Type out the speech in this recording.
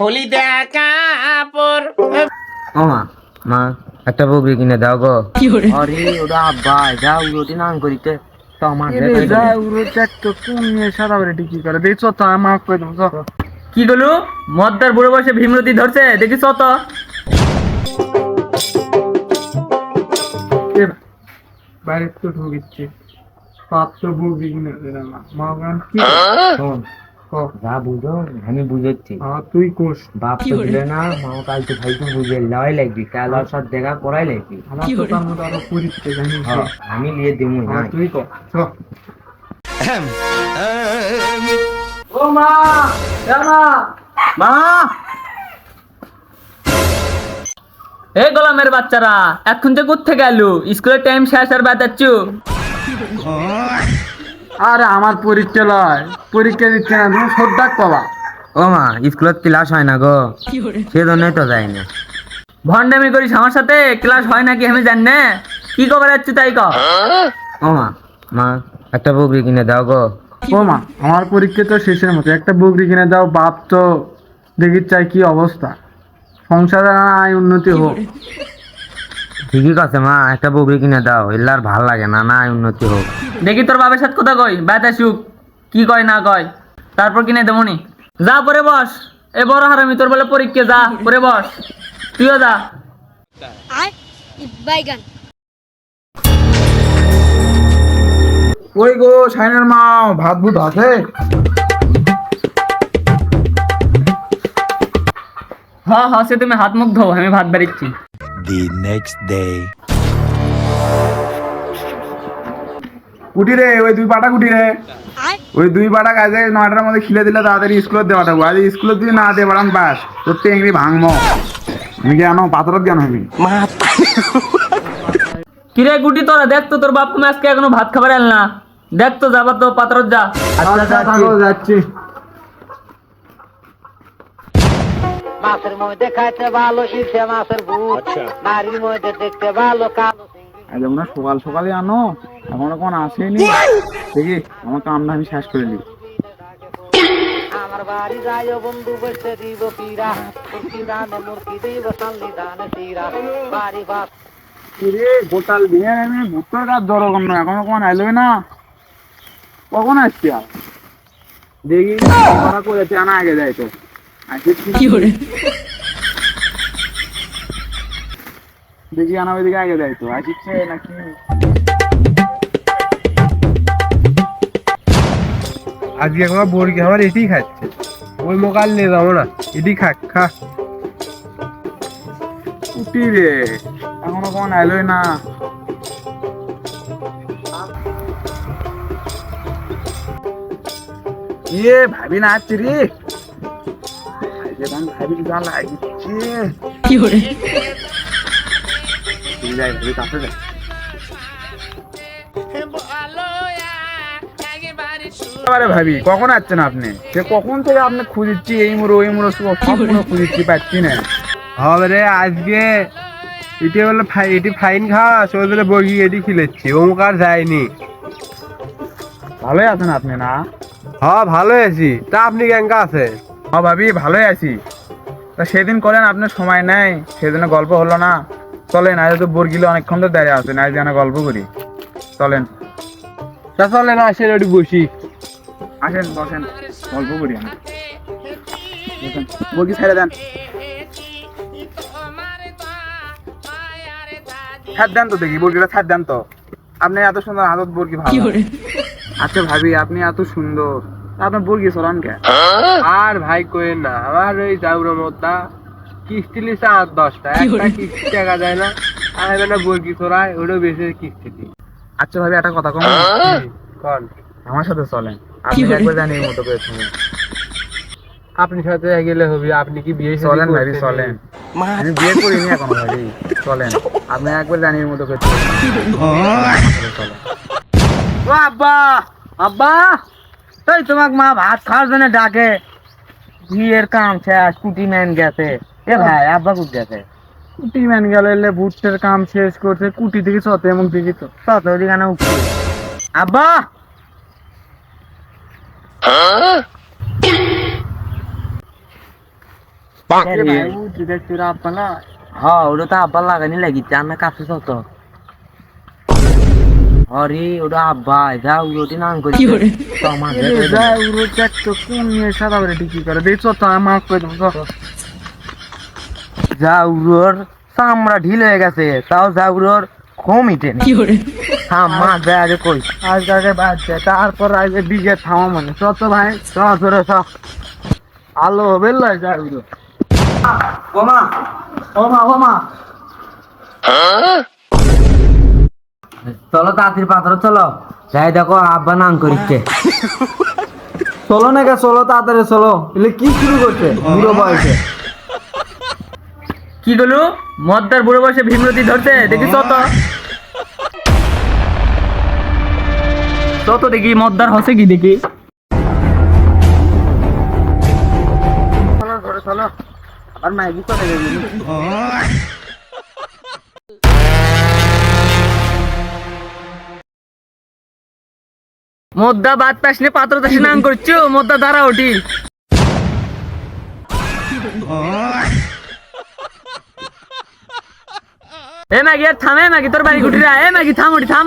হলি দেখা কাপড়। ও মা, মা একটা বকরি কিনে দাও গো। আরে ওটা আব্বা যাও রুটি নান করিতে তো আমার কি গলু মদ্দার বুড়ো বসে ভীমরতি ধরছে দেখিস তো। বাইরে তো ঢুকিচ্ছে পাত্র বুঝি কিনে দিলাম না মা গান কি শোন, যা বুঝো আমি বুঝাচ্ছি। তুই কোষ বাপ তো দিলে না, মা কাল তো ভাই তো বুঝে লয় লাগবি, কাল আর সব দেখা করাই লাগবি। আমার তো তার মধ্যে আরো পরিচিত জানিস হ্যাঁ, আমি নিয়ে দিমু না। তুই কর ও মা, মা, মা, এই গোলামের বাচ্চারা এখন যে কোথা গেল? স্কুলের টাইম শেষ আর বাতাচ্ছু। আরে আমার পরীক্ষা লয়, পরীক্ষা দিচ্ছে না তুমি শ্রদ্ধা পাবা। ও মা, স্কুলত ক্লাস হয় না গো, সেজন্যই তো যাই না। ভন্ডামি করিস আমার সাথে? ক্লাস হয় নাকি আমি জানি না। কি খবর যাচ্ছি তাই ক। ও মা, মা একটা বকরি কিনে দাও গো। ও মা, আমার পরীক্ষা তো শেষের মতো, একটা বকরি কিনে দাও। বাপ তো দেখি চাই কি অবস্থা, সংসারে আয় উন্নতি হোক। ঠিকই আছে মা, একটা বকরি কিনে দাও, এলে আর ভাল লাগে না, না উন্নতি হোক। দেখি তোর বাবার সাথে কথা কই, বাতাসুক কি কয় না কয়, তারপর কিনে দেবনি। যা পরে বস, এ বড় হারামি তোর বলে পরীক্ষা, যা পরে বস, তুইও যা। বাইগান ওই গো সাইনের মা, ভাত ভুত আছে? হ্যাঁ হ্যাঁ, সে তুমি হাত মুখ ধো, আমি ভাত বাড়িচ্ছি। The next day. কুটি রে, ওই দুই পাটা কুটি রে, ওই দুই পাটা কাজে 9টার মধ্যে খিলে দিলে তাড়াতাড়ি স্কুলত দেওয়া থাকবো। আজ স্কুলত যদি না দিয়ে পারান পাস তোর টেংরি ভাঙমো। আমি জ্ঞান পাথরত জ্ঞান হবি। কিরে গুটি, তোরা দেখ তো তোর বাপ মা আজকে এখনো ভাত খাবার এল না। দেখ তো, যাবার তো পাত্রত যা। আচ্ছা থাকো, যাচ্ছি। মাছের মধ্যে খাইতে ভালো ইলশে মাছের ভূত, নারীর মধ্যে দেখতে ভালো কালো চিংড়ি। যেমন সকাল সকালে আনো, এখনো কোন আসেনি। দেখি আমার কামটা আমি শেষ করে দিই। আমার বাড়ি যায় বন্ধু বসে দিব পিরা, মুরকি দানে মুরকি দিব সাল্লি দানে চিরা, বাড়ি ভাত রে গোটাল দিয়ে আমি ভুট্টোর গাছ জড়ো কম না, এখনো কোন আইলই না। কখন আসছি আর দেখি করা করেছে, আনা আগে যাই তো। কি করে দেখি আনা ওইদিকে আগে যাই তো, আসছে নাকি। আজকে এখন বর্গি আমার এটি খাচ্ছে, ওই মোকাল নিয়ে যাবো না, এটি খাক খা। উঠি রে, এখনো কোন আইলই না। ইয়ে ভাবি না আসছে রে, ভাবি যা লাগছে। কি করে ভাবি কখন আসছেন আপনি? সে কখন থেকে আপনি খুঁজছি, এই মুড়ো ওই মুড়ো সব মুড়ো খুঁজছি, পাচ্ছি না। হবে রে আজকে এটি হলো এটি ফাইন খাওয়া, ওই বলে বগি এটি খিলেচ্ছি, অমুক আর যায়নি। ভালোই আছেন আপনি না? হ্যাঁ ভালোই আছি, তা আপনি কেঙ্কা আছে? হ্যাঁ ভাবি ভালোই আছি। তা সেদিন করেন আপনার সময় নেই, সেদিন গল্প হলো না। চলেন আজ তো বর্গিলে অনেকক্ষণ তো দাঁড়িয়ে আছেন, আজ যেন গল্প করি। চলেন তা চলেন, আসেন একটু বসি। আসেন বসেন, গল্প করি আমি। বর্গি ছেড়ে দেন, ছাড় দেন তো দেখি, বর্গিটা ছাড় দেন তো। আপনি এত সুন্দর আদত, বর্গি ভালো। আচ্ছা ভাবি আপনি এত সুন্দর, আপনার বর্গি চলান কে? আর ভাই কোয়েন না, আমার ওই যাউর মধ্যা কিস্তি লিসা 8-10টা, একটা কিস্তি টাকা যায় না, আর না বর্গি চড়ায়, ওটাও বেশি কিস্তি দিই। আচ্ছা ভাবি একটা কথা কম, কন আমার সাথে চলেন, আপনি একবার জানি মতো করে শুনুন। আপনি সাথে গেলে হবে, আপনি কি বিয়ে? চলেন ভাবি চলেন, আমি বিয়ে করিনি এখনো ভাবি, চলেন আপনি একবার জানির মতো করে চলেন। ও আব্বা, আব্বা এই তোমাক মা ভাত খাওয়ার জন্য ডাকে, বিয়ের কাম শেষ, কুটি ম্যান গেছে। এ ভাই আব্বা কুট গেছে? কুটি ম্যান গেল, বুটের কাম শেষ করছে, কুটি থেকে চতে এমন দিকে তো তত ওদিকে উঠছে। আব্বা হ্যাঁ ওটা তো আব্বা লাগানি লাগিছে আর না কাছে যত আরে ওটা আব্বা যা উড়োটি নাম করি যা উড়োর চামড়া ঢিল হয়ে গেছে তাও যা উড়োর কমিটে মা যায় আগে কই আজ আগে বাজছে তারপর আগে দিকে থামা মানে চত ভাই চরে সব আলো হবে যা উড়ো ওমা ওমা ওমা চলো তাঁতির পাথর চলো যাই দেখো আব্বা নাম করিচ্ছে চলো না কে চলো তাড়াতাড়ি চলো এলে কি শুরু করছে বুড়ো বয়সে কি গলু মদ্দার বুড়ো বসে ভীমরতি ধরতে দেখি তত দেখি মদ্দার হসে কি দেখি চলো ধরে চলো আর ম্যাগি করে গেলি মদ্দা বাদ পাসনে পাত্র তাসে নাম করছো মদ্দা দাঁড়া ওটি এ ম্যাগি আর থামে ম্যাগি তোর বাড়ি গুটিরা এ ম্যাগি থাম ওটি থাম